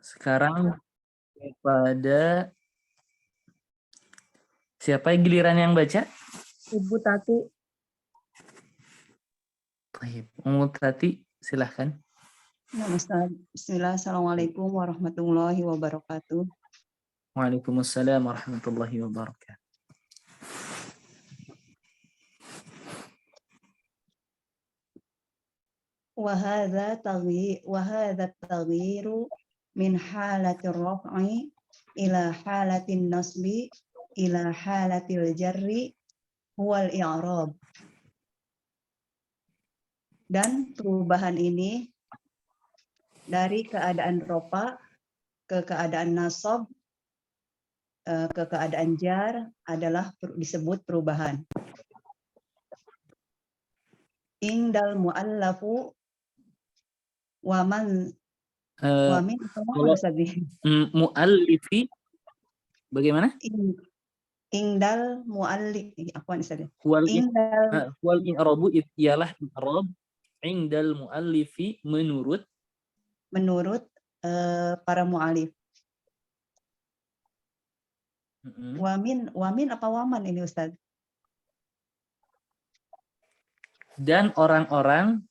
Sekarang kepada siapa yang giliran yang baca? Ibu Tati. Baik, Tati, silahkan. Bismillah, Assalamualaikum warahmatullahi wabarakatuh. Waalaikumsalam warahmatullahi wabarakatuh. Wahada taghiru min halatir raf'i ila halatin nasbi ila halatil jarri huwal i'rab. Dan perubahan ini dari keadaan rofa ke keadaan nasab ke keadaan jar adalah disebut perubahan. Ingdal mu'allafu wamin mu'allifi bagaimana? Ingdal mu'allif Wal i'rabu ialah i'rab indal mu'allifi menurut para mu'alif. Wamin apa waman ini Ustaz? Dan orang-orang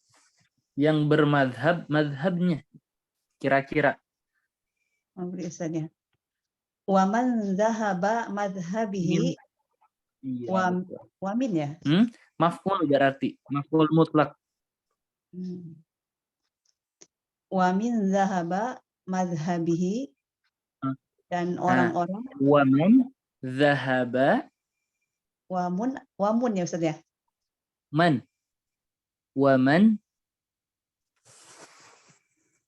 yang madhabnya kira-kira. Waman zahaba madhabihi. Wamin ya? Maf'ul berarti maf'ul mutlak. Wamin zahaba madhabihi. Dan orang-orang. Waman zahaba. Wamun ya Ustaz ya? Man.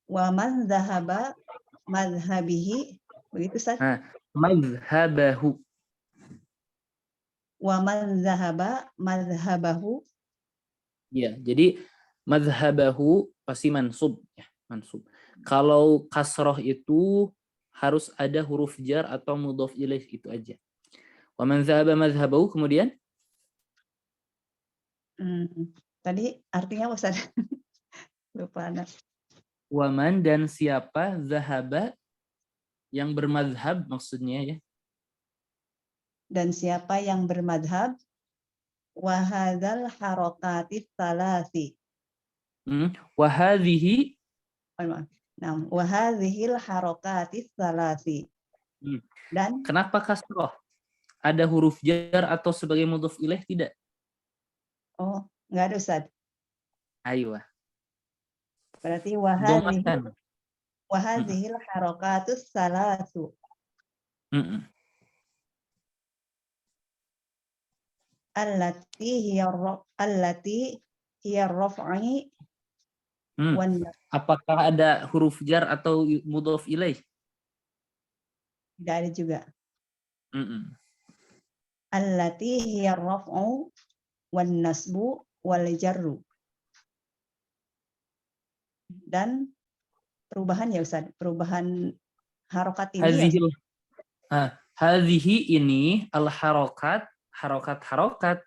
Waman zahaba madhabihi. Begitu Ustaz? Madhabahu. Waman zahaba madhabahu. Ya, jadi madhabahu pasti mansub ya, mansub. Kalau kasroh itu harus ada huruf jar atau mudhof ilaih, itu aja. Waman zahaba madhabahu, kemudian tadi artinya Ustaz? Lupa anak. Waman dan siapa, zahaba yang bermadhab maksudnya ya. Dan siapa yang bermadhab, wahadzal harokatis salasi. Wahadhihi. Wahadzihil harokatis salasi. Dan kenapa kasroh? Ada huruf jar atau sebagai mudhof ilaih tidak? Oh, enggak ada Ustaz. Ayo. Berarti wahadzihil harokatus salasu. Allati hiya raf'i. Apakah ada huruf jar atau mudhof ilaih? Tidak ada juga. Allati hiya raf'u wan nasbu wal jarru. Dan perubahan ya Ustaz, perubahan harokat ini hadhihi ini al harokat, harokat.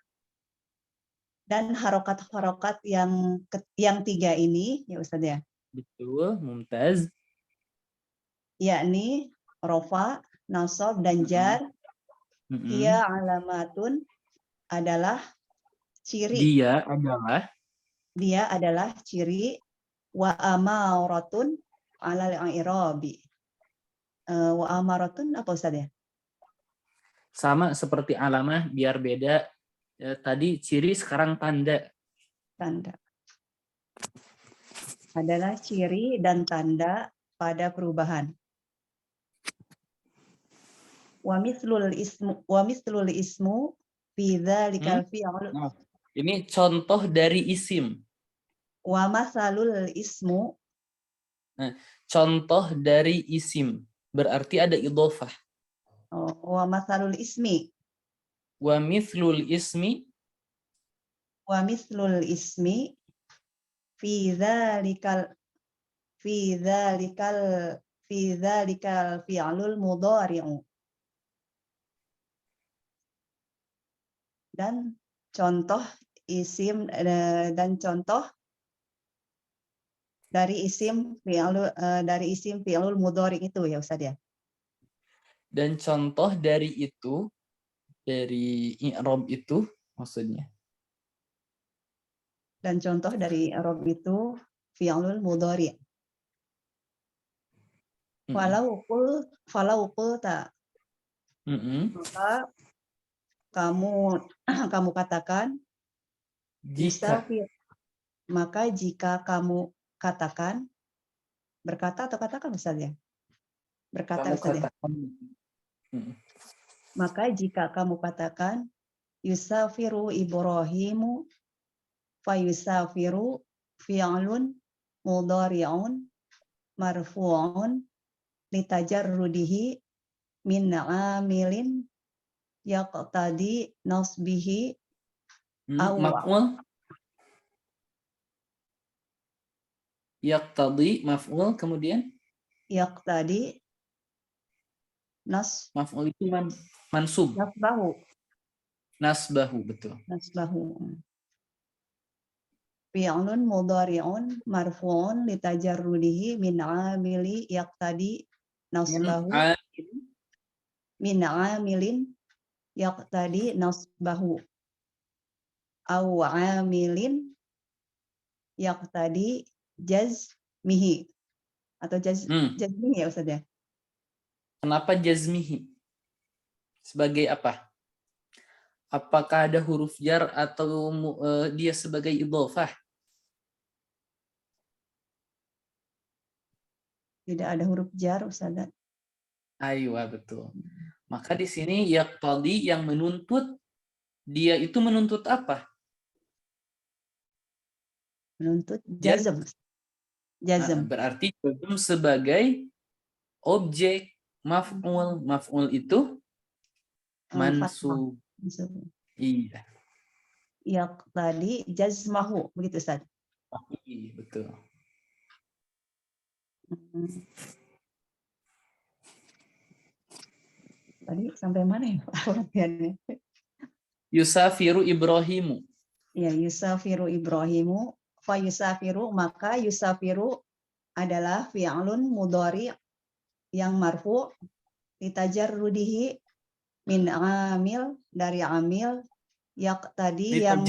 Dan harokat-harokat yang tiga ini ya Ustaz ya. Betul, mumtaz. Yakni rofa, nasab dan jar. Ia alamatun adalah ciri. Dia adalah ciri. Wa amaratun alal i'rabi. Wa amaratun apa Ustaz ya? Sama seperti alamah, biar beda. Tadi ciri, sekarang tanda. Tanda. Adalah ciri dan tanda pada perubahan. Wa mislul ismu fi dzalikal fi'l. Ini contoh dari isim. Wa masalul ismu. Contoh dari isim berarti ada idhofah. Wa masalul ismi. Wa mithlul ismi. Wa mithlul ismi fi dzalikal fi'lul mudhari'u. Dan contoh isim dan dari isim fi'lul mudhari itu ya Ustaz ya. Dan contoh dari itu, dari i'rab itu maksudnya. Dan contoh dari i'rab itu fi'lul mudhari. Falau qulta, maka kamu katakan Jika maka jika kamu katakan, berkata atau katakan Ustaz ya? Berkata kamu Ustaz ya. katakan, Maka jika kamu katakan yusafiru Ibrahimu, fa yusafiru fi'lun mudhari'un marfu'un litajarrudihi min amilin yaqtadi nasbihi aw maf'ul, yaqtadi, maf'ul, kemudian yaqtadi maf'ul itu mansub, nasbahu, betul. nasbahu. Fi'lun mudhari'un marfu'un litajarrudihi min amili yaqtadi nasbahu min amilin yaqtadi nasbahu aw amilin yaqtadi jazmihi atau jazmihi ya Ustaz ya. Kenapa jazmihi? Sebagai apa? Apakah ada huruf jar atau dia sebagai idhofah? Tidak ada huruf jar Ustaz. Aywa, betul. Maka di sini yaqtadi yang menuntut, dia itu menuntut apa? Menuntut jazm. Berarti jazm sebagai objek maf'ul. Maf'ul itu mansub. Iya. Yaqtadi jazmahu, begitu Ustaz. Iya, betul. Tadi sampai mana ya latihannya? Yusafiru Ibrahimu. Ya, yusafiru Ibrahimu, fa yusafiru, maka yusafiru adalah fi'lun mudhari yang marfu litajarrudihi min amil, dari amil yaqtadi yang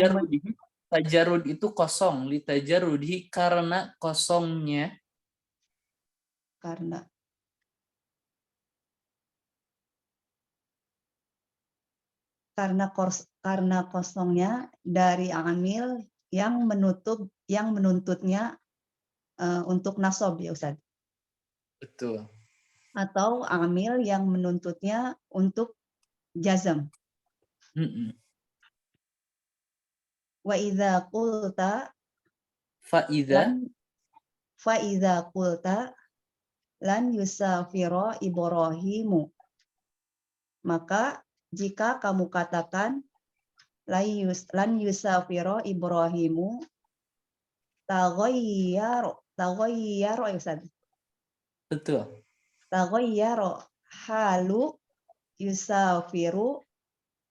Tajarrud itu kosong, litajarrudihi karena kosongnya, karena kosongnya dari amil yang menuntutnya untuk nasab ya Ustaz. betul. Atau amil yang menuntutnya untuk jazm. Wa idza qulta Fa idza qulta lan yusafira Ibrahimu, maka jika kamu katakan lan yusafira Ibrahimu, taghayyaro ya Ustaz. Betul. Taghayyaro halu yusafiru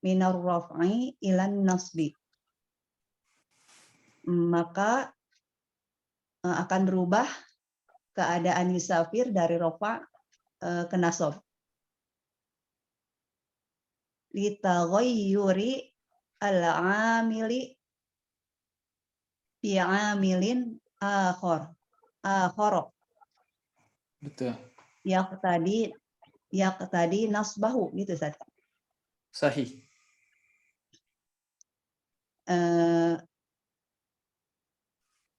minar raf'i ilan nasbi. Maka akan berubah keadaan yusafir dari rafa ke nasab. Litaghayyuri al-amili fi amilin akhar. Betul. Yaqtadi nasbahu, gitu Ustaz. Sahih.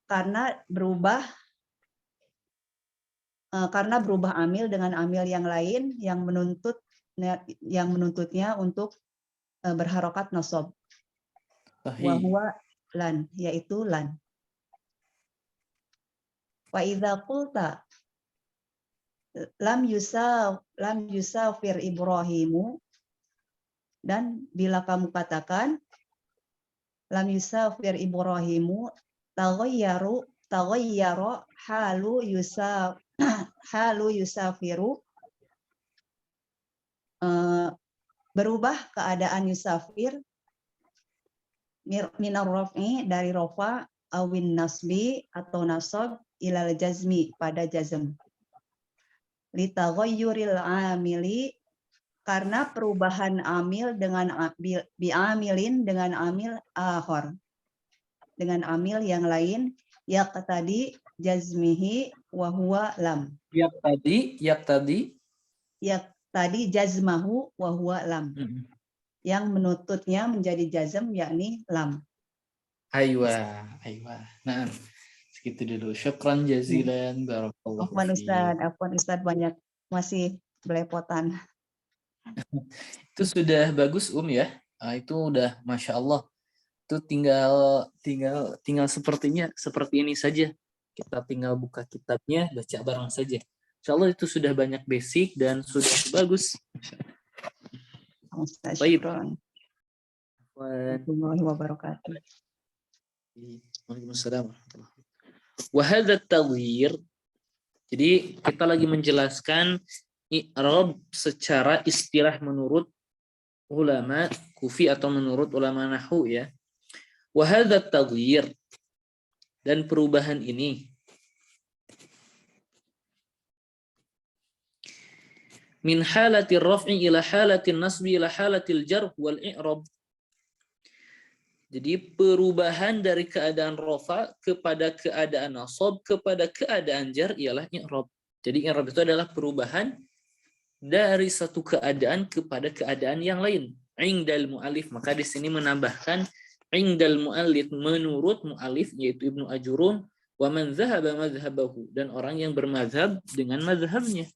Karena berubah amil dengan amil yang lain yang menuntutnya untuk berharokat nasab. Wa huwa lan, yaitu lan. Wa idza qulta lam yusafir Ibrahimu, dan bila kamu katakan lam yusafir Ibrahimu, taghayyara halu yusafiru, berubah keadaan yusafir minar raf'i, dari rafa awin nasbi atau nasab ilal jazmi pada jazm. Litaghayyuril amili karena perubahan amil dengan biamilin dengan amil akhar. Dengan amil yang lain yaqtadi jazmihi wa huwa lam. Yaqtadi Jazmahu wa huwa lam. Yang menututnya menjadi jazm yakni lam. Aywa. Nah, segitu dulu. Syukran jazilan, barakallahu fiik. Afwan Ustaz banyak masih belepotan. Itu sudah bagus ya. Itu udah Masya Allah. Itu tinggal seperti ini saja. Kita tinggal buka kitabnya, baca bareng saja. Insya Allah itu sudah banyak basic dan sudah bagus. Baik. Warahmatullahi wabarakatuh. Waalaikumsalam. Wa hadza at-taghyir. Jadi kita lagi menjelaskan i'rab secara istilah menurut ulama kufi atau menurut ulama nahwu ya. Wa hadza at-taghyir, dan perubahan ini min halatir raf'i ila halatin nasbi ila halatil jarh wal i'rab. Jadi perubahan dari keadaan rafa kepada keadaan nasab kepada keadaan jar ialah i'rab. Jadi i'rab itu adalah perubahan dari satu keadaan kepada keadaan yang lain. Indal mu'allif, maka di sini menambahkan indal mu'allif, menurut mu'allif yaitu Ibnu Ajurun, wa man dhahaba madhhabahu, dan orang yang bermazhab dengan mazhabnya.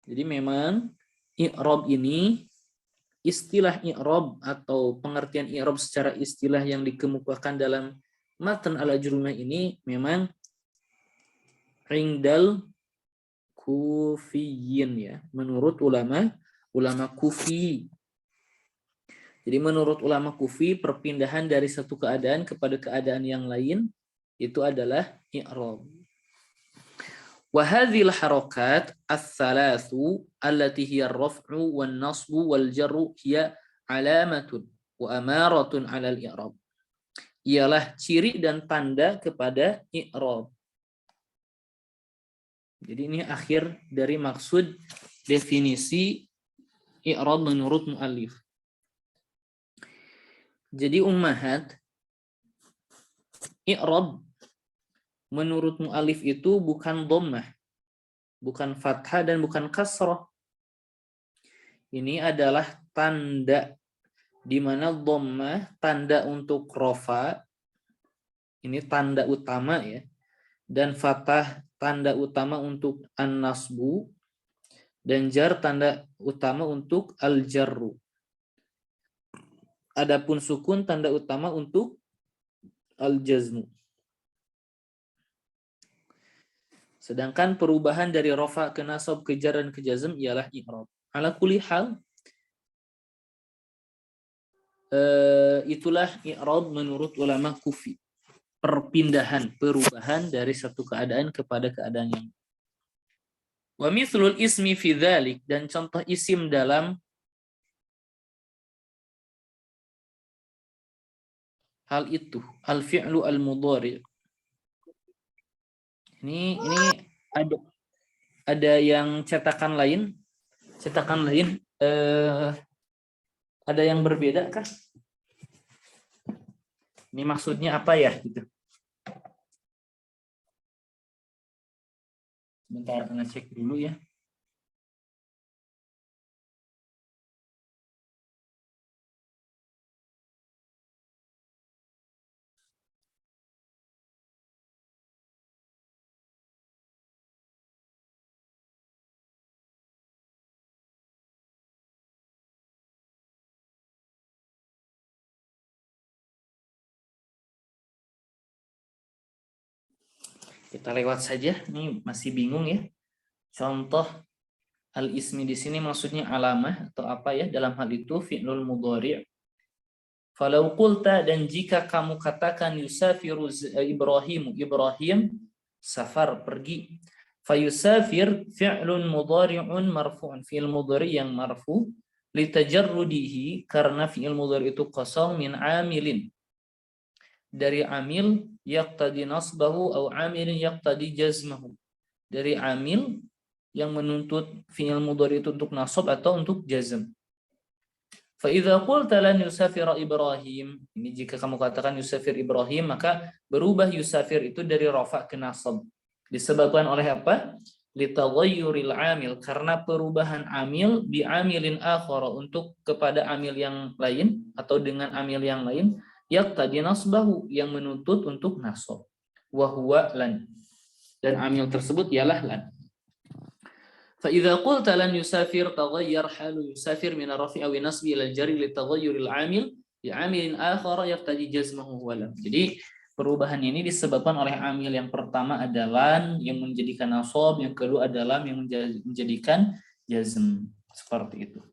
Jadi memang i'rab ini, istilah i'rab atau pengertian i'rab secara istilah yang dikemukakan dalam matan al-Ajrumiyah ini memang indal kufiyin ya, menurut ulama kufi. Jadi menurut ulama kufi perpindahan dari satu keadaan kepada keadaan yang lain itu adalah i'rab. Wa hadhil harakat ats-tsalatsu allati hiya ar-raf'u wan-nasbu wal-jarru hiya alamatun wa amaratun 'ala al-i'rab. Ialah ciri dan tanda kepada i'rab. Jadi ini akhir dari maksud definisi i'rab menurut muallif. Jadi ummahat, i'rab menurut mu'alif itu bukan dhammah, bukan fathah dan bukan kasrah. Ini adalah tanda, di mana dhammah tanda untuk rafa, ini tanda utama ya, dan fathah tanda utama untuk an-nasbu, dan jar tanda utama untuk al-jarru. Adapun sukun tanda utama untuk al-jazmu. Sedangkan perubahan dari rafa ke nasab ke jar dan ke jazm ialah i'rab. Ala kulli hal, itulah i'rab menurut ulama kufi. Perubahan dari satu keadaan kepada keadaan yang. Wa mithlul ismi fi dzalik, dan contoh isim dalam hal itu, al-fi'lu al-mudhari'. Ini ada yang cetakan lain ada yang berbeda kah? Ini maksudnya apa ya gitu. Bentar, ngecek dulu ya. Kita lewat saja, ini masih bingung ya. Contoh al-ismi di sini maksudnya alamah atau apa ya dalam hal itu fi'lul mudhari'. Falau qulta, dan jika kamu katakan yusafiru Ibrahim safar pergi. Fayusafir fi'lun mudhari'un marfu'un, fi'il mudhari' yang marfu litajarrudihi, karena fi'il mudhari' itu kosong min amilin, dari amil yaqtadi nasbahu atau amilin yaqtadi jazmahu. Dari amil yang menuntut fi'il mudhari itu untuk nasab atau untuk jazm. Fa idza qulta lan yusafir Ibrahim, ini jika kamu katakan yusafir Ibrahim, maka berubah yusafir itu dari rafa ke nasab. Disebabkan oleh apa? Litaghayyuril amil, karena perubahan amil bi amilin akhar, untuk kepada amil yang lain atau dengan amil yang lain, yaqtadi nasbahu, yang menuntut untuk nasab. Wa huwa lan, dan amil tersebut ialah lan. فإذا قلت لن يسافر تغير حال يسافر من الرفع أو النصب إلى الجر لتغير العامل بعامل آخر يقتضي جزمه ولم. Jadi perubahan ini disebabkan oleh amil yang pertama adalah yang menjadikan nasab, yang kedua adalah yang menjadikan jazm. Seperti itu.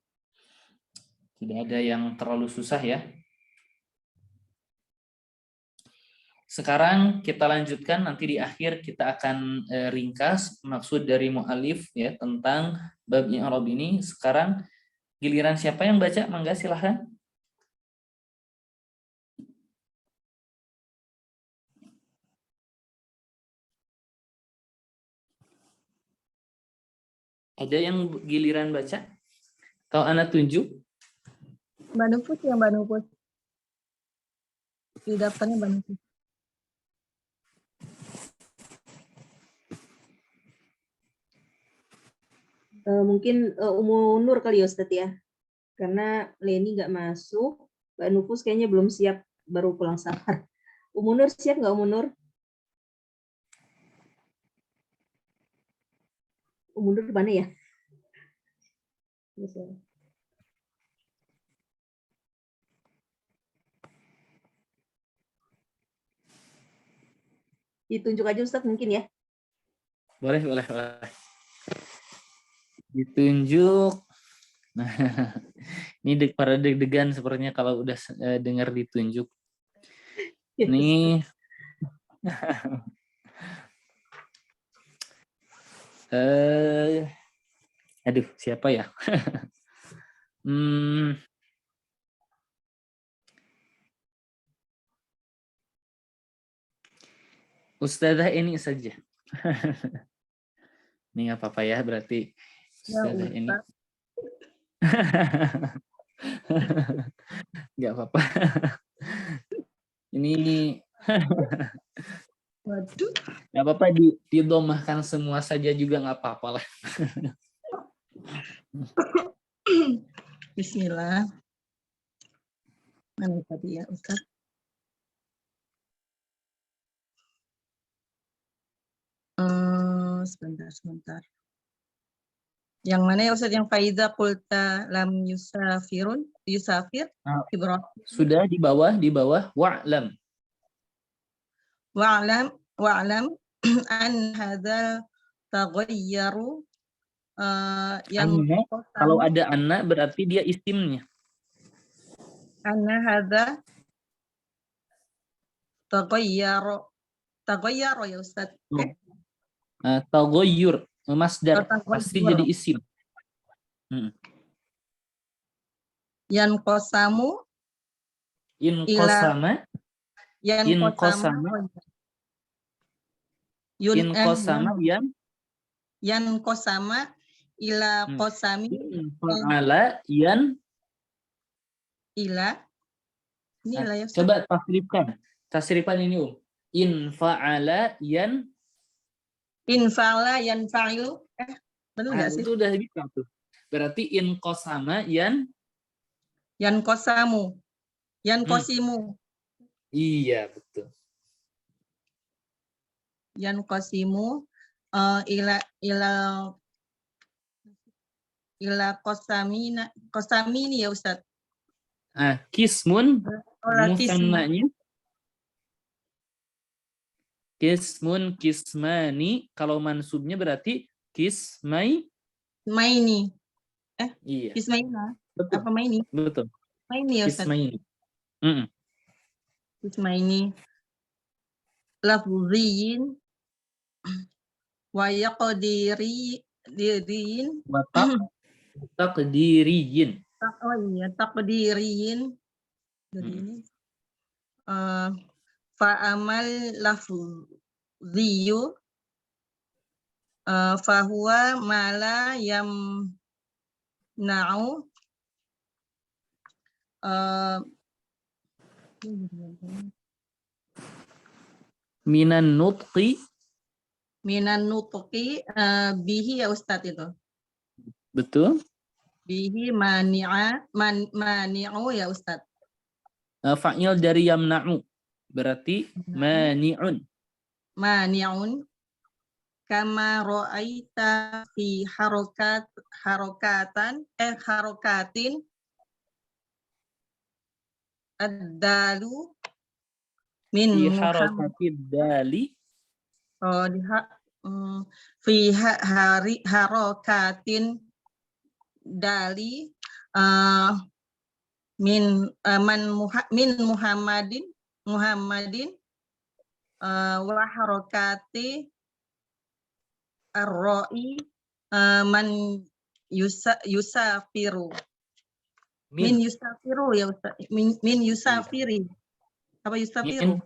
Tidak ada yang terlalu susah ya. Sekarang kita lanjutkan, nanti di akhir kita akan ringkas maksud dari mu'alif ya tentang bab i'rab ini. Sekarang giliran siapa yang baca? Mangga silahkan. Ada yang giliran baca? Atau anak tunjuk? Mbak Nufus ya, Mbak Nufus. Di daftarnya Mbak Nufus. Mungkin Umu Nur kali ya Ustadz ya, karena Leni nggak masuk, Mbak Nufus kayaknya belum siap, baru pulang safar. Umu Nur siap nggak Umu Nur? Umu Nur mana ya? Ditunjuk aja Ustadz mungkin ya. Boleh. Ditunjuk. Nah, ini para deg-degan sepertinya kalau udah dengar ditunjuk. Nih. Aduh, siapa ya? Ustazah ini saja. Ini nggak apa-apa ya, berarti Ustazah ini. Nggak apa-apa. Ini Waduh. nggak apa-apa, didomahkan semua saja juga nggak apa-apa lah. Bismillah. Mana tadi ya Ustaz? Sebentar. Yang mana ya Ustaz, yang faida qulta lam yusafir Ibrahim. Sudah di bawah wa'lam. Wa'lam an hadzal taghayyaru yang kalau ada anna berarti dia isimnya. Anna hadza taghayyara ya Ustaz. Taghayyur masdar pasti jadi isim. Yan qasama yan qasama ila qasami fa'ala yan ila. Ini lah ya Ustaz. Coba tasrifkan ini in fa'ala yan fa'ilu. Benar enggak sih? Itu udah bisa tuh. Berarti in qasama yan qasamu. Yan qasimu. Iya, betul. Yan qasimu ila qasamini ya Ustaz. Kismun musannanya. Kismun, kismani, kalau mansubnya berarti maini. Iya. Kismaina. Betul. Apa maini? Betul. Maini ya Ustaz. Kismaini. Kismaini. Lafziyin wa yaqdiriyin. Taqdiriyin. Taqdiriyin. Jadi ini Fa'amal lafziyu fahuwa mala yamna'u Minan nutqi, minan nutqi bihi ya Ustadz itu. betul. Bihi mani'u ya Ustadz. Fa'il dari yamna'u, berarti mani'un. Mani'un kama ra'aita fi harokatin ad-dalu min Fi Muhammad. harakatid dali, Oh, fi harokatin dali min Muhammadin wa harokati ar-ra'i man yusafiru. Min yusafiru ya Ustaz. Min yusafiri. Apa yusafiru?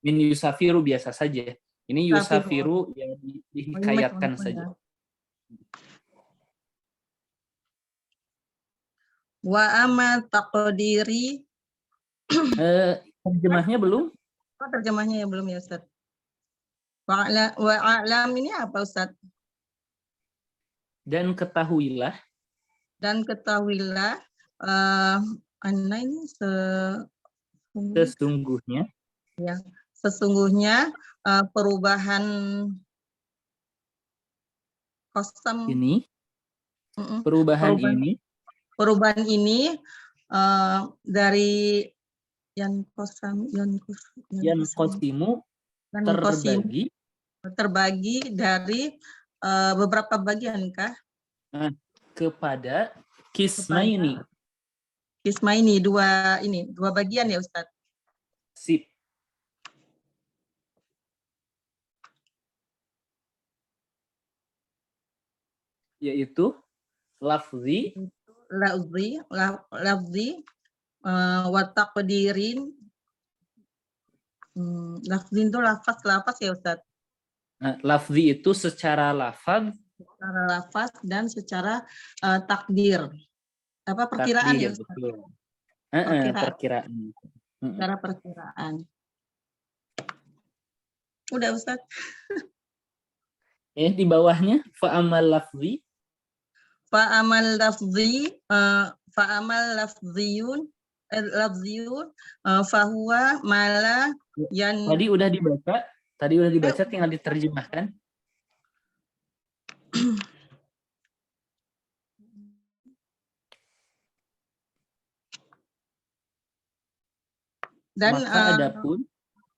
min yusafiru biasa saja. Ini Yusafiru. yusafiru yang dihikayatkan saja. Wa ama taqdiri. Terjemahnya belum? Oh, terjemahnya ya belum ya Ustaz. Wa'alam ini apa Ustaz? Dan ketahuilah. Dan ketahuilah Anna ini Sesungguhnya. Ya, sesungguhnya perubahan kosam Ini. Perubahan ini. Perubahan ini dari yang kosimu terbagi dari beberapa bagian kah? Kepada kismaini. Kismaini dua bagian ya Ustaz. Sip. Yaitu lafzi wa taqdirin. Lafzi itu lafaz ya Ustaz. Lafzi itu secara lafaz Dan secara takdir. Apa perkiraan takdir, ya Ustaz? Betul. Perkiraan. Secara perkiraan. Udah Ustaz. Di bawahnya fa'amal lafzi. Fa'amal lafziyun fahuwa mala yan. Tadi udah dibaca, tinggal diterjemahkan. Dan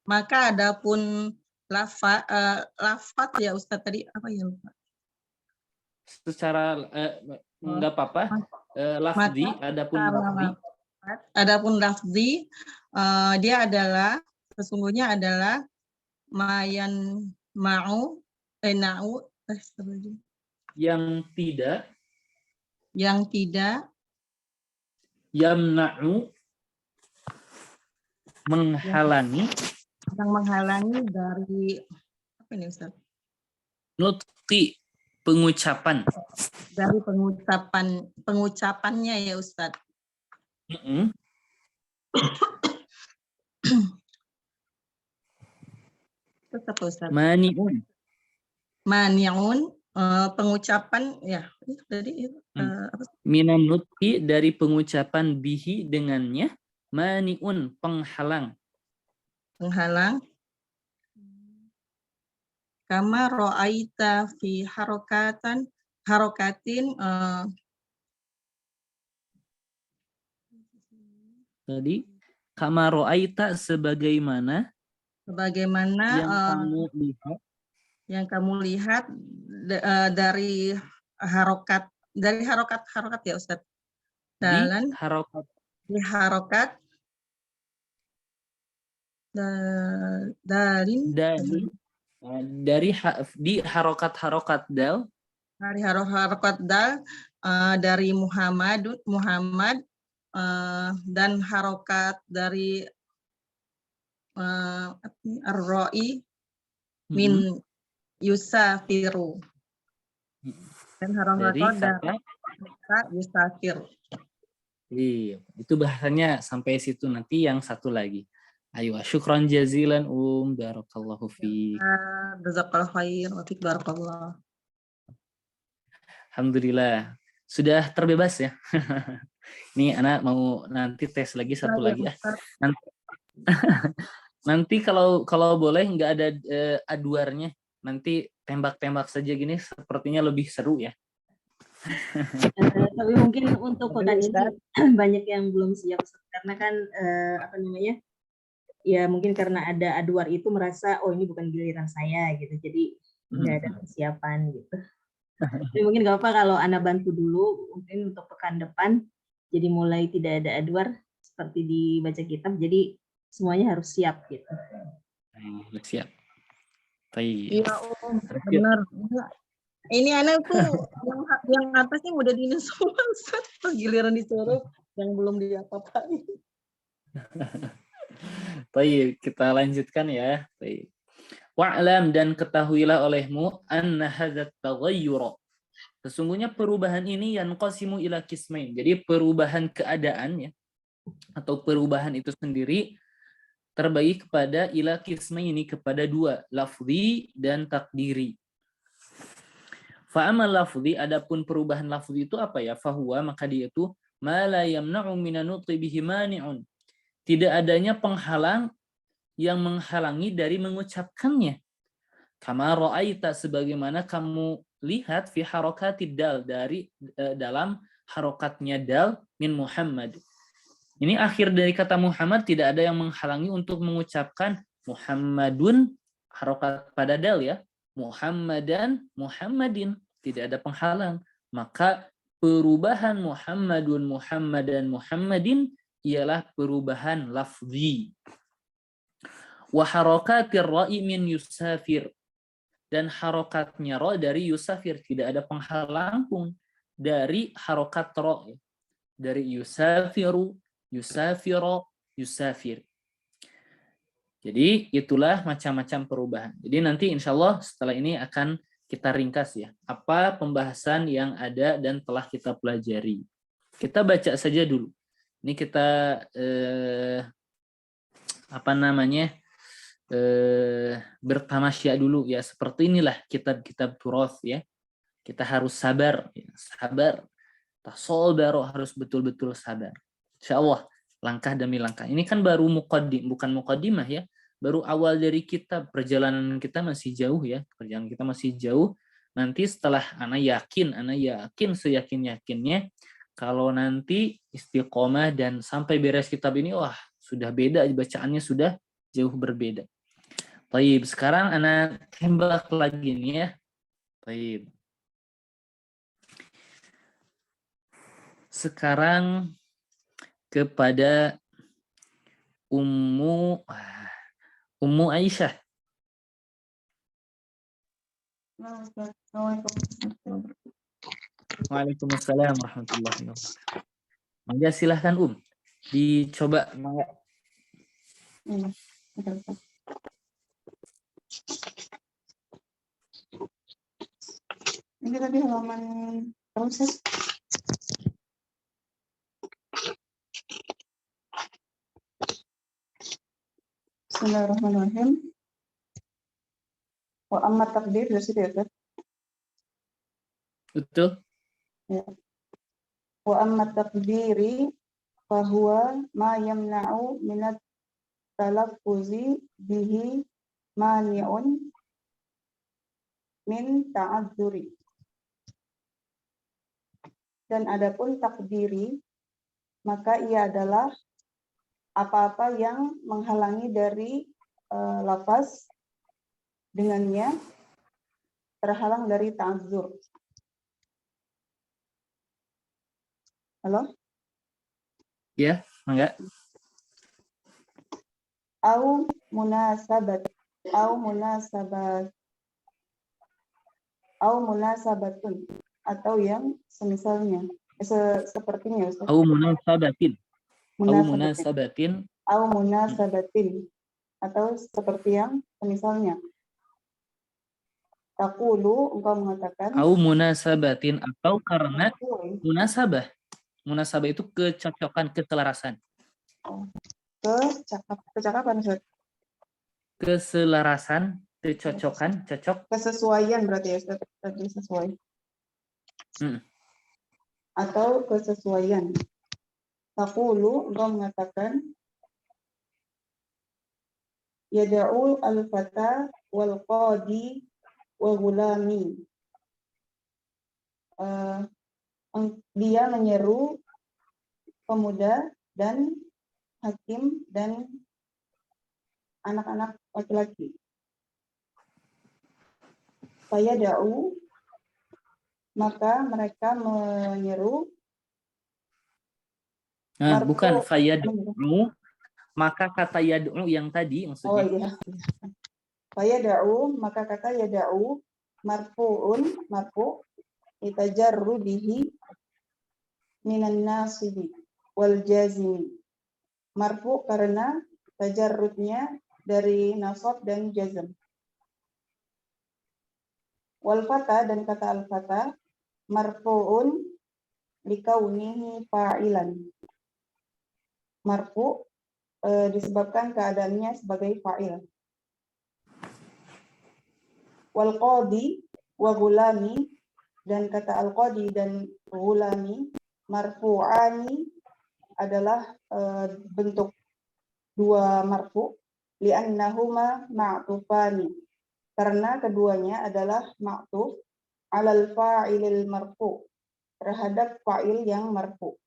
maka adapun lafaz ya Ustaz tadi apa ya Pak? Secara enggak apa-apa. Lafzi, adapun lafzi dia adalah sesungguhnya adalah mayan ma'u yang tidak yamna'u menghalangi dari apa ini Ustaz? Nutqi, pengucapan. Dari pengucapannya ya Ustaz. Tetap Ustaz. Mani'un, pengucapan ya tadi minan nutqi, dari pengucapan bihi dengannya, mani'un, penghalang. Kama ra'aita fi harokatin tadi kama ra'aita, sebagaimana yang kamu lihat dari harokat ya Ustaz. Di harokat di harokat dal, dari harokat dal dari Muhammad dan harokat dari ar-ra'i Mm-mm. min yusafiru. Dan Dari harokat kata yusafir. iya, itu bahasanya sampai situ. Nanti yang satu lagi. Ayo, syukran jazilan barakallahu fiik. Jazakallahu khair wa fiik barakallah. Alhamdulillah. Sudah terbebas ya. Ini anak mau nanti tes lagi satu Nah, ya, lagi ah. Ustaz. Nanti kalau boleh nggak ada aduarnya. Nanti tembak-tembak saja gini sepertinya lebih seru ya. Tapi mungkin untuk Betul, pekan ini Ustaz. banyak yang belum siap Ustaz. Karena kan apa namanya, ya mungkin karena ada aduar itu merasa oh ini bukan giliran saya gitu, jadi nggak ada persiapan gitu. Tapi mungkin nggak apa kalau Ana bantu dulu mungkin untuk pekan depan, jadi mulai tidak ada aduar seperti dibaca kitab, jadi semuanya harus siap gitu. Siap. Baik. Iya, benar. Ini anak tuh yang atasnya udah dinas semua, Ustaz. Giliran disuruh yang belum diapa-apain. Baik, kita lanjutkan ya. Baik. Wa'lam dan ketahuilah olehmu anna hadzat taghayyur. Sesungguhnya perubahan ini yanqasimu ila qismain. Jadi perubahan keadaan ya atau perubahan itu sendiri terbagi kepada ila qismaini, kepada dua, lafzi dan takdiri. Fa amal lafzi, adapun perubahan lafzi itu apa ya? Fahuwa, maka dia itu ma la yamna'u minan nutqi bihi mani'un. Tidak adanya penghalang yang menghalangi dari mengucapkannya. Kama ra'aita, sebagaimana kamu lihat fi harakatid dal, dari dalam harokatnya dal min Muhammad. Ini akhir dari kata Muhammad tidak ada yang menghalangi untuk mengucapkan Muhammadun, harokat pada dal ya. Muhammadan, Muhammadin, tidak ada penghalang. Maka perubahan Muhammadun, Muhammadan, Muhammadin ialah perubahan lafzi. Wa harakatir ra'i min yusafir, dan harokatnya ro dari yusafir, tidak ada penghalang pun dari harokat ro, dari yusafiru, yusafiro, yusafir. Jadi itulah macam-macam perubahan. Jadi nanti insya Allah setelah ini akan kita ringkas ya, apa pembahasan yang ada dan telah kita pelajari. Kita baca saja dulu. Ini kita bertamasya dulu ya. Seperti inilah kitab-kitab turas ya. Kita harus sabar, ya. Sabar. Tasolbaro, harus betul-betul sabar. Insya Allah langkah demi langkah. Ini kan baru muqaddim, bukan muqaddimah ya. Baru awal dari kitab. Perjalanan kita masih jauh ya. Perjalanan kita masih jauh. Nanti setelah ana yakin seyakin-yakinnya kalau nanti istiqomah dan sampai beres kitab ini, wah sudah beda, bacaannya sudah jauh berbeda. Baik, sekarang ana tembak lagi nih ya. Baik. Sekarang kepada Ummu Aisyah. Waalaikumsalam warahmatullahi wabarakatuh. Mangga silahkan dicoba. Mangga. Ini tadi halaman proses. Bismillahirrahmanirrahim. Wa amma takdir dari situ ya, Ustaz? Betul. Ya. Wa amma takdiri fahuwa ma yamna'u minat talaffuzi bihi mani'un min ta'adzuri. Dan adapun takdiri, maka ia adalah apa-apa yang menghalangi dari lafaz dengannya terhalang dari ta'adzur. Halo? Ya, mangga. Au munasabatun, atau yang semisalnya, sepertinya Ustaz. Au munasabatin. Munasabatin. atau seperti yang misalnya taqulu, engkau mengatakan Au munasabatin, atau karena "Oi, munasabah. Munasabah itu kecocokan, keselarasan. kecakapan, Ustaz. Keselarasan, kecocokan, cocok. Kesesuaian berarti ya Ustaz, tadi sesuai Hmm. atau kesesuaian. Taqulu, engkau mengatakan yada'u al-fata wal qadi wa gulami. Dia menyeru pemuda dan hakim dan anak-anak laki-laki. Fayada'u, maka mereka menyeru. Nah, Marfu, bukan fayad'u, maka kata yad'u yang tadi oh maksudnya. iya. Fayada'u, maka kata yada'u marfu'un, marfu' itajarrudihi minan nasibi wal jazimi. Marfu karena tajarrudnya dari nasab dan jazm. Wal fata, dan kata al fata marfu'un likaunihi fa'ilan. Marfu disebabkan keadaannya sebagai fa'il. Wal qadi wa gulami, dan kata al qadi dan gulami marfu'ani adalah bentuk dua marfu, li'annahuma ma'tufani, karena keduanya adalah ma'tuf alal fa'ilil marfu, terhadap fa'il yang marfu.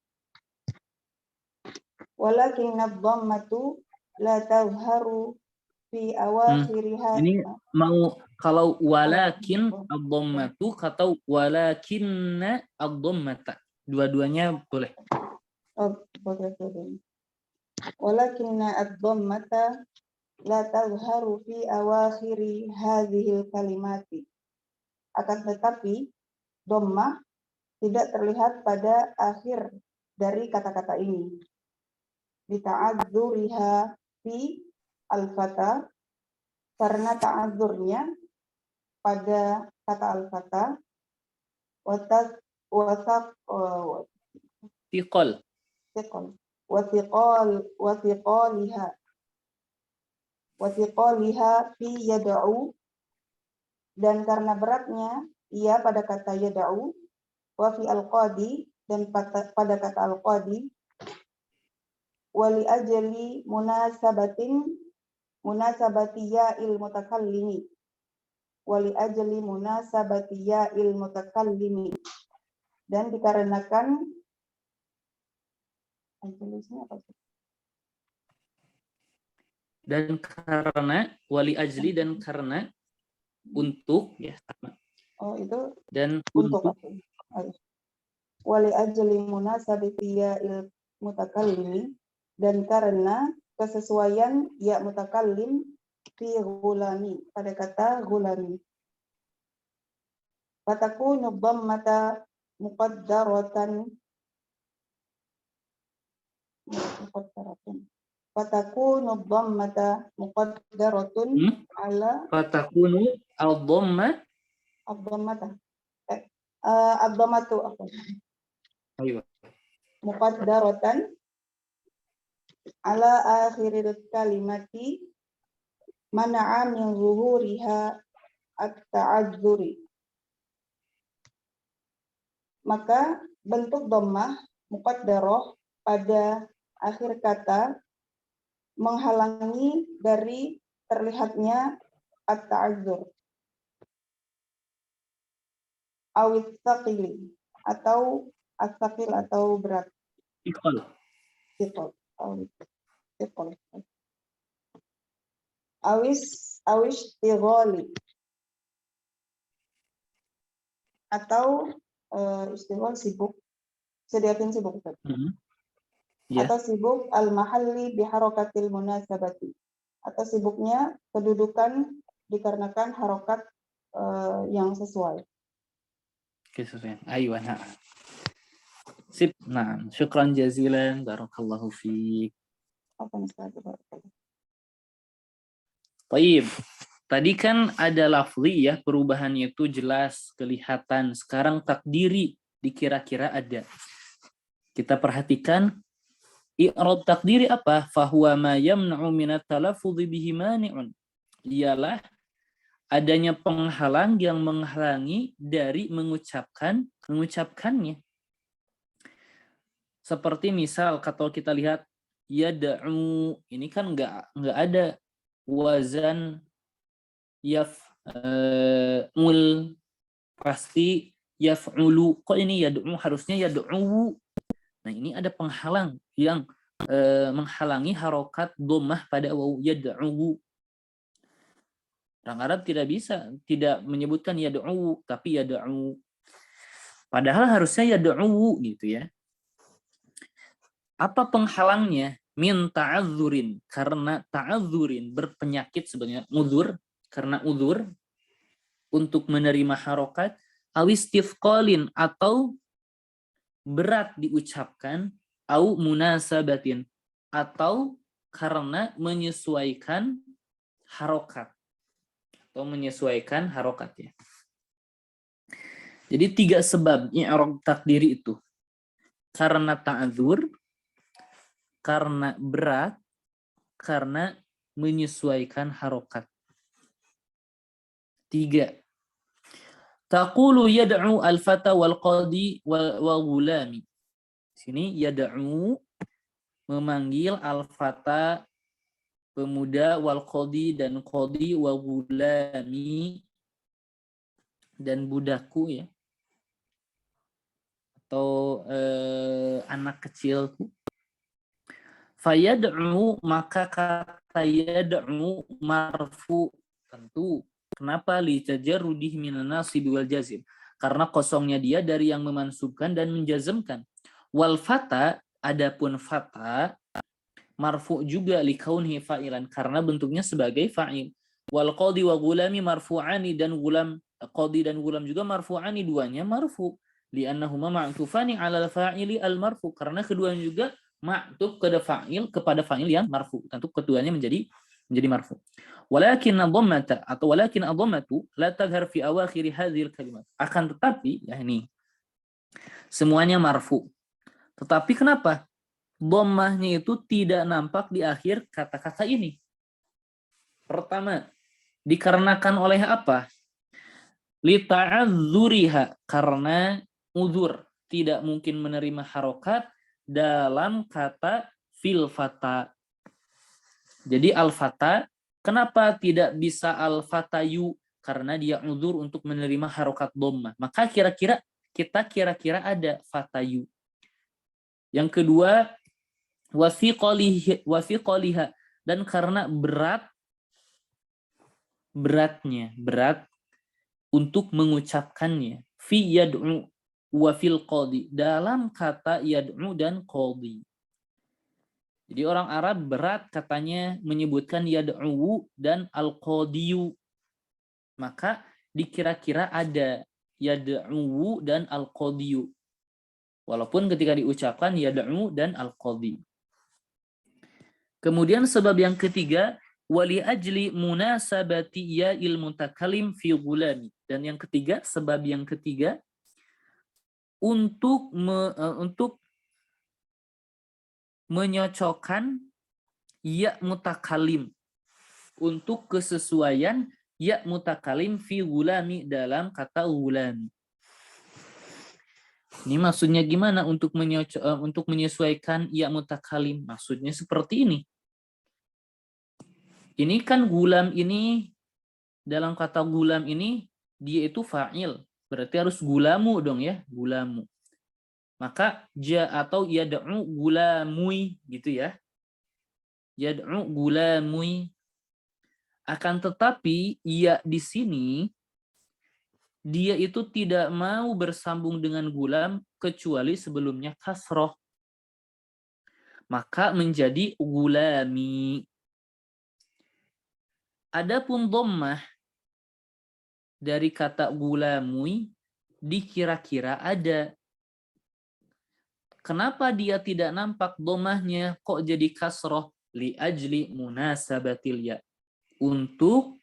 Walakinna dhammatu la tazharu fi awakhiriha. Ini mau kalau walakin ad-dhammatu atau walakinna ad-dhammata. Dua-duanya boleh. Oh, boleh. Walakinna ad-dhammata la tazharu fi awakhiri hadhil kalimati. Akan tetapi dhammah tidak terlihat pada akhir dari kata-kata ini. Bita'adzuriha fi al-fata, karena ta'adzurnya pada kata al-fata, Tiqal. wasiqaliha fi yada'u, dan karena beratnya ia pada kata yada'u, wa fi al-qadi, dan pada kata al-qadi, wali ajli munasabatiya mutakallimi, wali ajli munasabatiya mutakallimi, dan dikarenakan Dan karena wali ajli, dan karena untuk ya sama. Oh itu Dan untuk untuk apa? Wali ajli munasabatiya mutakallimi, dan karena kesesuaian ya mutakallim fi gulami, pada kata gulami. Fatakunu dhammata muqaddaratan fatakunu dhammata muqaddaratun ala fatakunu al-dhamma. ad-dhammata ad-dhammatu Ayo. muqaddaratan ala akhiril kalimati mana'a min zuhuriha at-ta'adzuri. Maka bentuk dhammah muqaddarah pada akhir kata menghalangi dari terlihatnya at-ta'adzur. Awit thaqili, atau as-thaqil, atau berat. Tiqal. Awis tighali, atau istighol sibuk, sediatin sibuk. Ya. Atau sibuk al-mahalli biharokatil munasabati, atau sibuknya kedudukan dikarenakan harokat yang sesuai. Kesesuaian. Ayo, nah. Sip. Nah, syukran jazilan, barakallahu fiik. Apa yang Taib. Tadi kan ada lafzi ya, perubahannya itu jelas, kelihatan. Sekarang takdiri, dikira-kira ada. Kita perhatikan i'rab takdiri apa? Fahuwa ma yamna'u minat talaffudhi bihi mani'un. Ialah adanya penghalang yang menghalangi dari mengucapkannya. Seperti misal kalau kita lihat yad'u, ini kan enggak ada wazan yaf'ul, pasti yaf'ulu. Kok ini yad'u, harusnya yad'u. Nah, ini ada penghalang yang menghalangi harokat dhammah pada wawu yad'u. Orang Arab tidak menyebutkan yad'u, tapi yad'u. Padahal harusnya yad'u gitu ya. Apa penghalangnya? Min ta'adzurin, karena ta'adzurin berpenyakit sebenarnya, uzur, karena uzur untuk menerima harokat, awistifqalin atau berat diucapkan, au munasabatin atau karena menyesuaikan harokat atau menyesuaikan harokatnya. Jadi 3 sebab i'rab takdiri itu. Karena ta'adzur, karena berat, karena menyesuaikan harokat. 3. Taqulu yad'u al-fata wal qadi wa gulami. Sini yad'u memanggil al-fata pemuda, wal qadi dan qadi, wa gulami dan budakku ya. Atau anak kecilku. Fayad'u, maka kata yad'u marfu, tentu. Kenapa? Li tajarrudih minan nasib wal jazim. Karena kosongnya dia dari yang memansubkan dan menjazmkan. Wal fata, adapun fata marfu juga li kaunhi fa'ilan, karena bentuknya sebagai fa'il. Wal qadi wa gulami marfu'ani, dan gulam, qadi dan gulam juga marfu'ani, duanya marfu. Li'annahuma ma'tufani 'ala al-fa'ili al-marfu, karena keduanya juga ma'tuf kepada fa'il yang marfu. Tentu keduanya menjadi marfu. Walakin ad-dhammata atau walakin ad-dhammatu la tadhhar fi awakhir hadhil kalimat. Akan tetapi ya ini semuanya marfu. Tetapi kenapa dhammahnya itu tidak nampak di akhir kata-kata ini? Pertama, dikarenakan oleh apa? Li ta'adzuriha, karena uzur, tidak mungkin menerima harokat dalam kata fil fata. Jadi al-fata, kenapa tidak bisa al-fatayu? Karena dia uzur untuk menerima harokat dhammah. Maka kita kira-kira ada fatayu. Yang kedua, wafiqaliha, dan karena berat untuk mengucapkannya. Fi yad'u wa fil qadi, dalam kata yad'u dan qadi. Jadi orang Arab berat katanya menyebutkan yad'u dan al-qadiyu. Maka dikira-kira ada yad'u dan al-qadiyu. Walaupun ketika diucapkan yad'u dan al-qadi. Kemudian sebab yang ketiga, wali ajli munasabati ya'il mutakallim fi gulami. Dan yang ketiga, sebab yang ketiga, untuk menyocokkan ya mutakalim, untuk kesesuaian ya mutakalim fi gulami, dalam kata gulami. Ini maksudnya gimana untuk menyesuaikan ya mutakalim? Maksudnya seperti ini. Ini kan gulam ini, dalam kata gulam ini dia itu fa'il, berarti harus gulamu dong ya, gulamu. Maka atau yad'u gulamui gitu ya. Yad'u gulamui. Akan tetapi ya di sini dia itu tidak mau bersambung dengan gulam kecuali sebelumnya kasroh. Maka menjadi gulami. Adapun dhammah dari kata gulamui dikira-kira ada. Kenapa dia tidak nampak dhammahnya, kok jadi kasroh? Li ajli munasabatil ya. untuk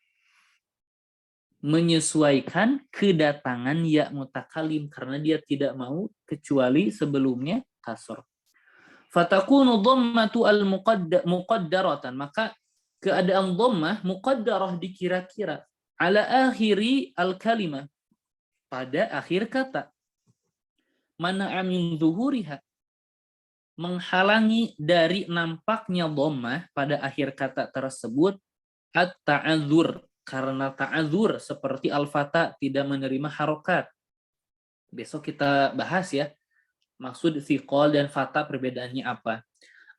menyesuaikan kedatangan ya mutakalim karena dia tidak mau kecuali sebelumnya kasr. Fatakunu dhammatu al-muqaddaratan, maka keadaan dhammah muqaddarah dikira-kira ala akhiri al-kalimah, pada akhir kata. Mana'a min zuhuriha, menghalangi dari nampaknya dhammah pada akhir kata tersebut at-ta'adzur, karena ta'adzur seperti al-fata tidak menerima harokat. Besok kita bahas ya maksud thiqal dan fata perbedaannya apa.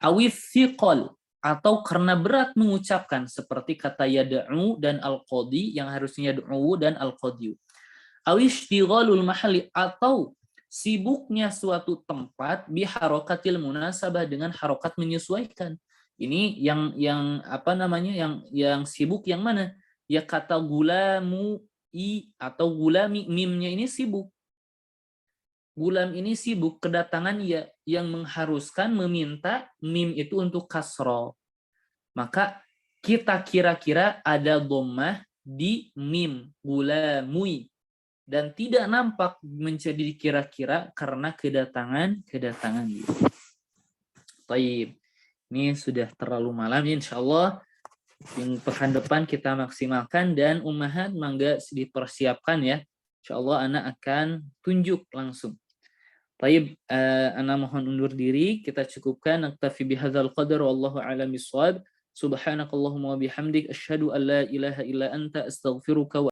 Awif thiqal, atau karena berat mengucapkan seperti kata yad'u dan al-qadi yang harusnya yad'u dan al-qadi. Awishtighalul mahalli, atau sibuknya suatu tempat biharokatil munasabah dengan harokat menyesuaikan. Ini yang apa namanya yang sibuk yang mana? Ya kata gulamu i atau gulami, mimnya ini sibuk. Gulam ini sibuk, kedatangan ya yang mengharuskan meminta mim itu untuk kasroh. Maka kita kira-kira ada dhammah di mim gulamui dan tidak nampak menjadi kira-kira karena kedatangan gitu. Baik. Ini sudah terlalu malam, insyaallah yang pekan depan kita maksimalkan, dan ummahat mangga dipersiapkan ya. Insyaallah anak akan tunjuk langsung. Baik, ana mohon undur diri, kita cukupkan, naktafi bihadzal qadar wallahu a'lam bissawab. Subhanakallahumma wa bihamdik asyhadu an la ilaha illa anta astaghfiruka wa